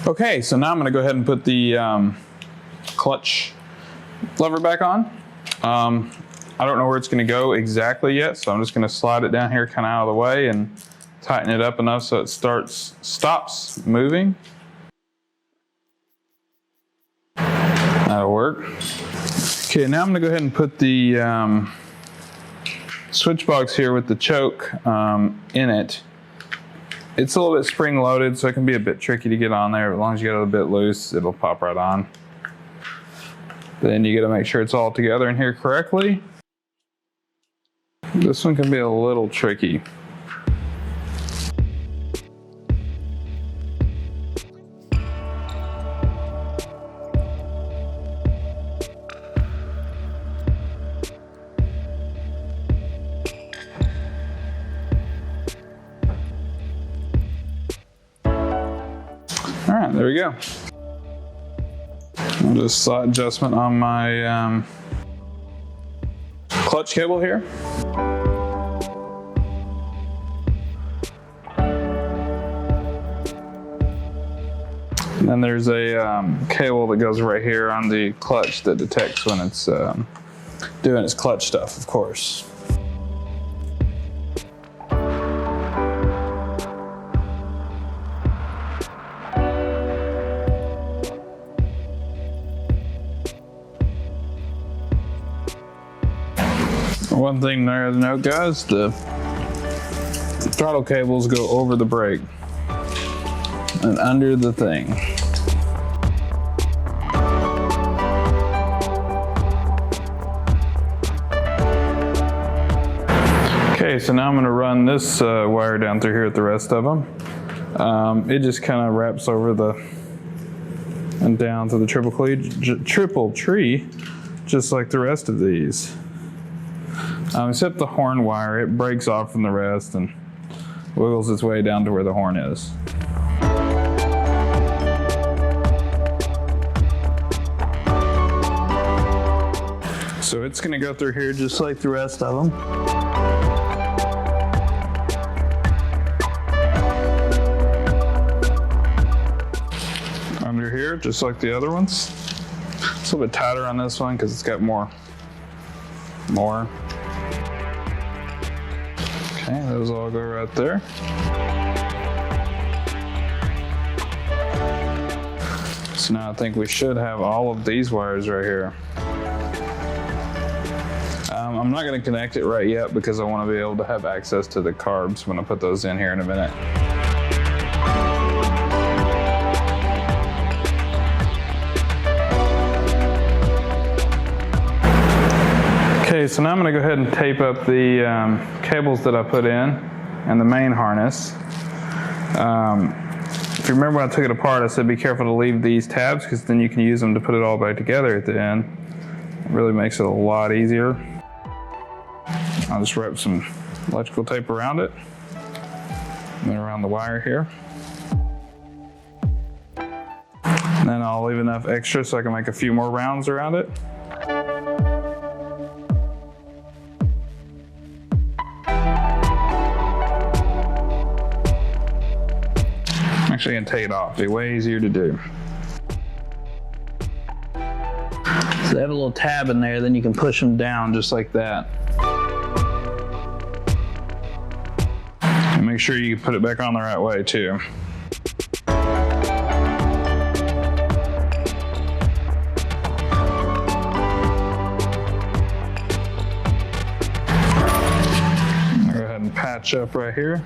Okay, so now I'm gonna go ahead and put the clutch lever back on. I don't know where it's gonna go exactly yet, so I'm just gonna slide it down here kind of out of the way and tighten it up enough so it stops moving. That'll work. Okay, now I'm gonna go ahead and put the switch box here with the choke in it. It's a little bit spring loaded, so it can be a bit tricky to get on there. As long as you get it a bit loose, it'll pop right on. Then you gotta make sure it's all together in here correctly. This one can be a little tricky. All right, there we go. I'll just slide adjustment on my clutch cable here. And then there's a cable that goes right here on the clutch that detects when it's doing its clutch stuff, of course. One thing there to note, guys, the throttle cables go over the brake and under the thing. Okay, so now I'm gonna run this wire down through here with the rest of them. It just kind of wraps over and down to the triple tree, just like the rest of these. Except the horn wire, it breaks off from the rest and wiggles its way down to where the horn is. So it's gonna go through here just like the rest of them. Under here, just like the other ones. It's a little bit tighter on this one because it's got more. Okay, those all go right there. So now I think we should have all of these wires right here. I'm not going to connect it right yet because I want to be able to have access to the carbs when I put those in here in a minute. Okay, so now I'm going to go ahead and tape up the cables that I put in and the main harness. If you remember when I took it apart, I said be careful to leave these tabs because then you can use them to put it all back together at the end. It really makes it a lot easier. I'll just wrap some electrical tape around it and then around the wire here. And then I'll leave enough extra so I can make a few more rounds around it. Actually gonna take it off, it'll be way easier to do. So they have a little tab in there, then you can push them down just like that. And make sure you put it back on the right way too. Go ahead and patch up right here.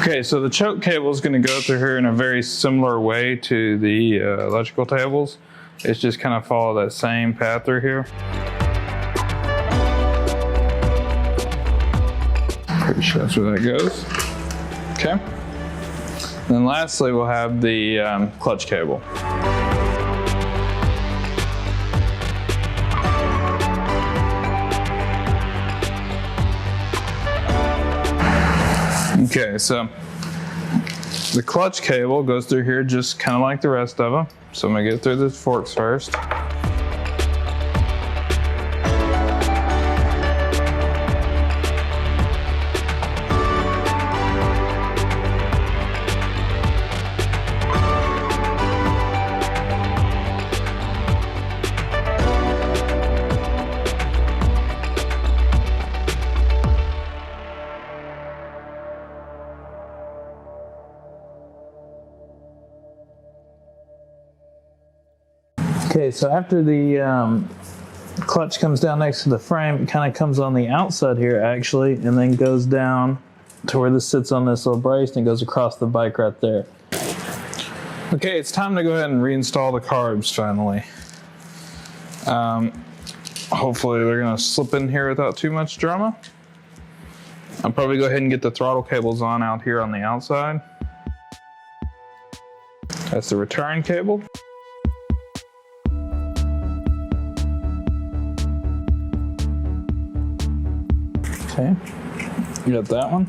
Okay, so the choke cable is going to go through here in a very similar way to the electrical cables. It's just kind of follow that same path through here. Pretty sure that's where that goes. Okay. Then lastly, we'll have the clutch cable. Okay, so The clutch cable goes through here just kind of like the rest of them. So I'm gonna get through the forks first. Okay, so after the clutch comes down next to the frame, it kind of comes on the outside here actually, and then goes down to where this sits on this little brace and goes across the bike right there. Okay, it's time to go ahead and reinstall the carbs finally. Hopefully they're gonna slip in here without too much drama. I'll probably go ahead and get the throttle cables on out here on the outside. That's the return cable. Okay, you got that one.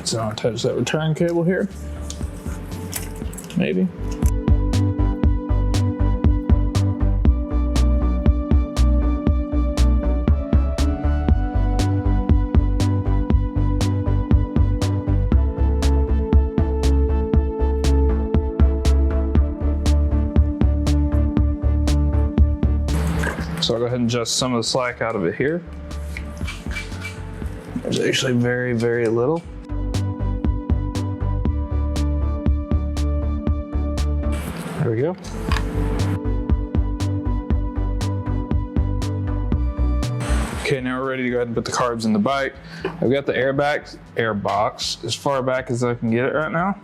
So I'll attach that return cable here, maybe. So I'll go ahead and adjust some of the slack out of it here. There's actually very, very little. There we go. Okay, now we're ready to go ahead and put the carbs in the bike. I've got the airbox as far back as I can get it right now.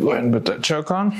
Go ahead and put that choke on.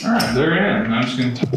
Alright, they're in. I'm just going to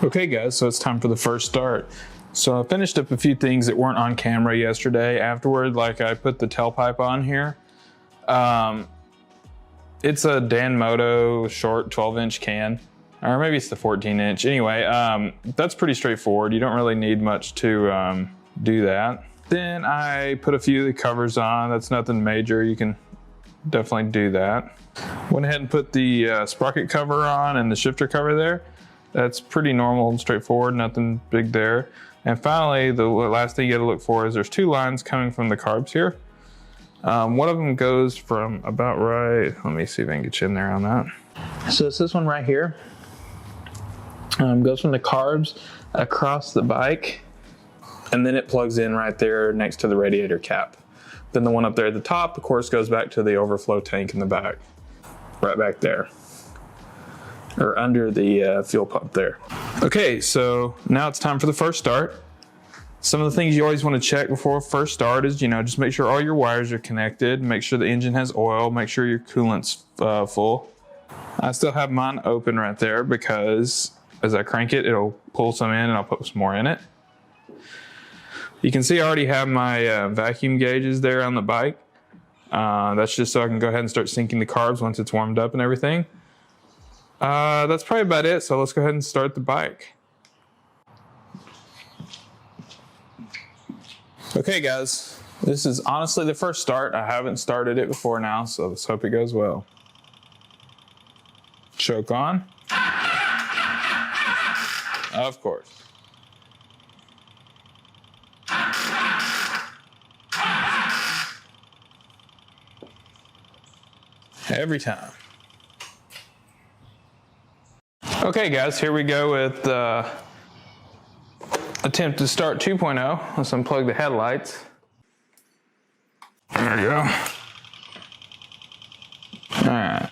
Okay guys, so it's time for the first start. So I finished up a few things that weren't on camera yesterday. Afterward, like I put the tailpipe on here. It's a Danmoto short 12-inch can, or maybe it's the 14-inch. Anyway, that's pretty straightforward. You don't really need much to do that. Then I put a few of the covers on. That's nothing major. You can definitely do that. Went ahead and put the sprocket cover on and the shifter cover there. That's pretty normal and straightforward, nothing big there. And finally, the last thing you gotta look for is there's two lines coming from the carbs here. One of them goes from about right, let me see if I can get you in there on that. So it's this one right here. Goes from the carbs across the bike, and then it plugs in right there next to the radiator cap. Then the one up there at the top, of course, goes back to the overflow tank in the back, right back there, or under the fuel pump there. Okay, so now it's time for the first start. Some of the things you always want to check before first start is, just make sure all your wires are connected, make sure the engine has oil, make sure your coolant's full. I still have mine open right there because as I crank it, it'll pull some in and I'll put some more in it. You can see I already have my vacuum gauges there on the bike. That's just so I can go ahead and start sinking the carbs once it's warmed up and everything. That's probably about it, so let's go ahead and start the bike. Okay guys, this is honestly the first start. I haven't started it before now, so let's hope it goes well. Choke on. Of course. Every time. Okay guys, here we go with attempt to start 2.0. Let's unplug the headlights. There we go. All right.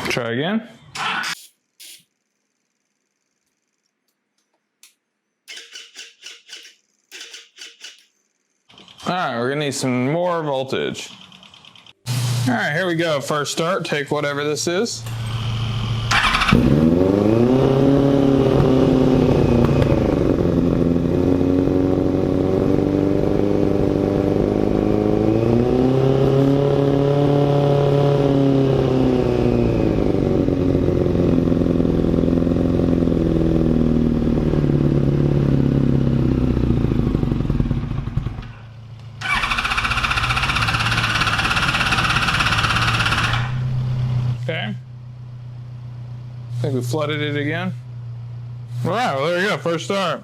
Try again. All right, we're gonna need some more voltage. All right, here we go. First start, take whatever this is. Okay. I think we flooded it again. All right, well, there you go, first start.